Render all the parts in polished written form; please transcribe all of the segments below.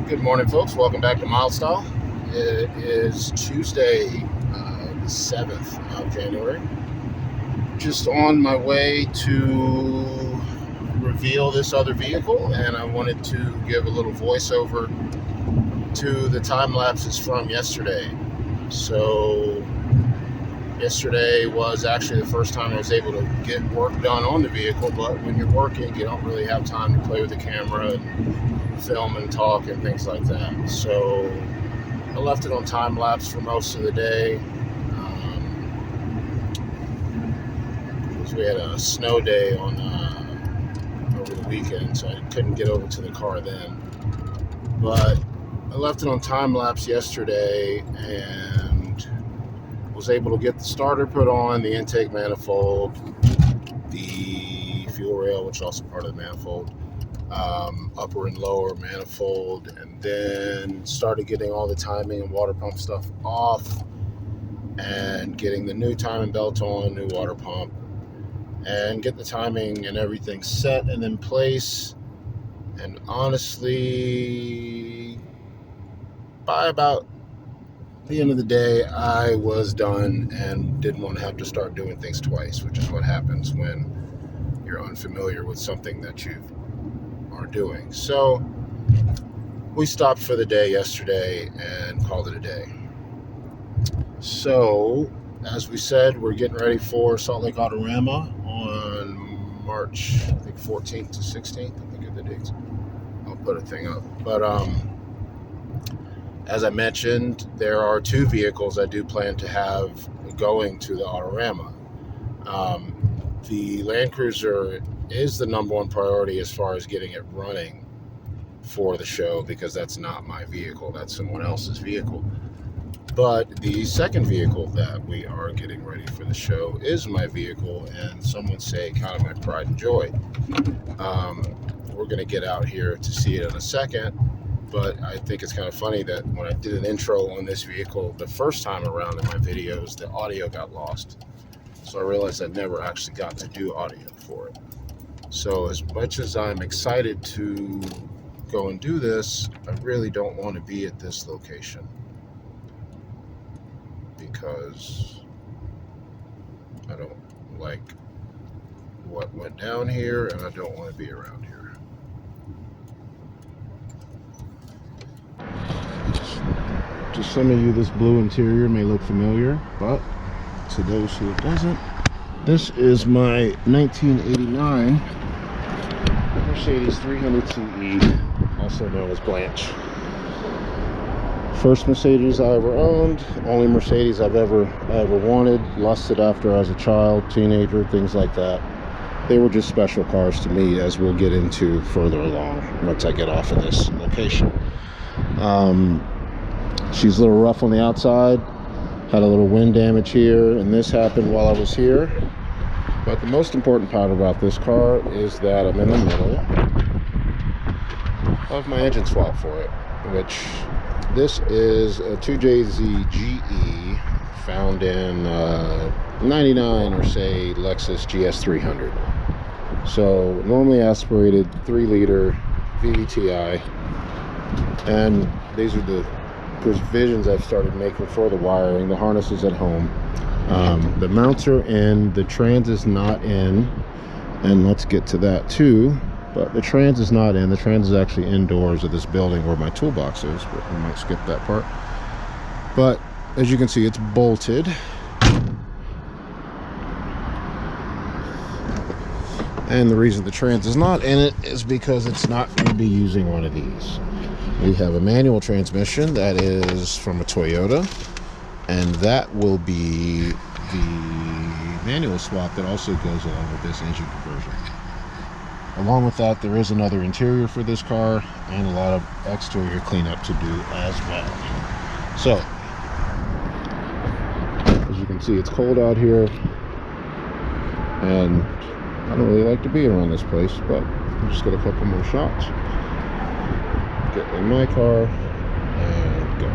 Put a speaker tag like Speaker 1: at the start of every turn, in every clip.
Speaker 1: Good morning, folks. Welcome back to Myld Style. It is Tuesday, the 7th of January. Just on my way to reveal this other vehicle, and I wanted to give a little voiceover to the time lapses from yesterday. So, yesterday was actually the first time I was able to get work done on the vehicle, but when you're working, you don't really have time to play with the camera and film and talk and things like that. So I left it on time lapse for most of the day. Because we had a snow day on over the weekend, so I couldn't get over to the car then. But I left it on time lapse yesterday and was able to get the starter put on, the intake manifold, the fuel rail, which is also part of the manifold, upper and lower manifold, and then started getting all the timing and water pump stuff off and getting the new timing belt on, new water pump, and get the timing and everything set and in place. And honestly, by about the end of the day, I was done and didn't want to have to start doing things twice, which is what happens when you're unfamiliar with something that you are doing. So we stopped for the day yesterday and called it a day. So, as we said, we're getting ready for Salt Lake Autorama on March, I think 14th to 16th. I think are the dates. I'll put a thing up. But as I mentioned, there are two vehicles I do plan to have going to the Autorama. The Land Cruiser is the number one priority as far as getting it running for the show, because that's not my vehicle, that's someone else's vehicle. But the second vehicle that we are getting ready for the show is my vehicle, and some would say kind of my pride and joy. We're going to get out here to see it in a second, but I think it's kind of funny that when I did an intro on this vehicle the first time around in my videos, the audio got lost. So I realized I never actually got to do audio for it. So as much as I'm excited to go and do this, I really don't want to be at this location, because I don't like what went down here and I don't want to be around here. To some of you, this blue interior may look familiar, but to those who it doesn't, this is my 1989 Mercedes 300 CE, also known as Blanche. First Mercedes I ever owned, only Mercedes I've ever wanted, lusted after as a child, teenager, things like that. They were just special cars to me, as we'll get into further along once I get off of this location. She's a little rough on the outside, had a little wind damage here, and this happened while I was here. But the most important part about this car is that I'm in the middle of my engine swap for it, which this is a 2JZ GE found in 99 or say Lexus GS300. So normally aspirated 3-liter VVTi, and these are the provisions I've started making for the wiring. The harness is at home. The mounts are in, the trans is not in, and let's get to that too. But the trans is not in. The trans is actually indoors of this building where my toolbox is, but we might skip that part. But as you can see, it's bolted. And the reason the trans is not in it is because it's not going to be using one of these. We have a manual transmission that is from a Toyota, and that will be the manual swap that also goes along with this engine conversion. Along with that, there is another interior for this car and a lot of exterior cleanup to do as well. So, as you can see, it's cold out here, and I don't really like to be around this place, but I'll just get a couple more shots. Get in my car and go.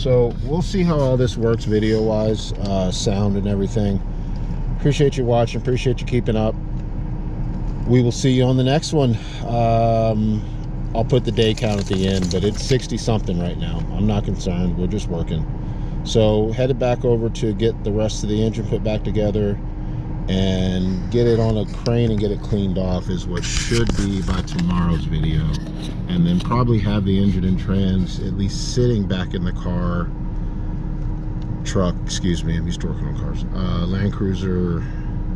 Speaker 1: So we'll see how all this works video wise, sound and everything. Appreciate you watching, appreciate you keeping up. We will see you on the next one. I'll put the day count at the end, but it's 60 something right now. I'm not concerned, we're just working. So headed back over to get the rest of the engine put back together and get it on a crane and get it cleaned off is what should be by tomorrow's video. And then probably have the engine and trans at least sitting back in the truck, excuse me, I'm used to working on cars. Land Cruiser,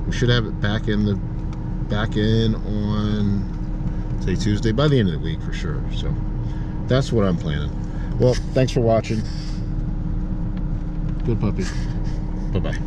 Speaker 1: we should have it back in on, say, Tuesday, by the end of the week for sure. So that's what I'm planning. Well, thanks for watching. Good puppy. Bye-bye.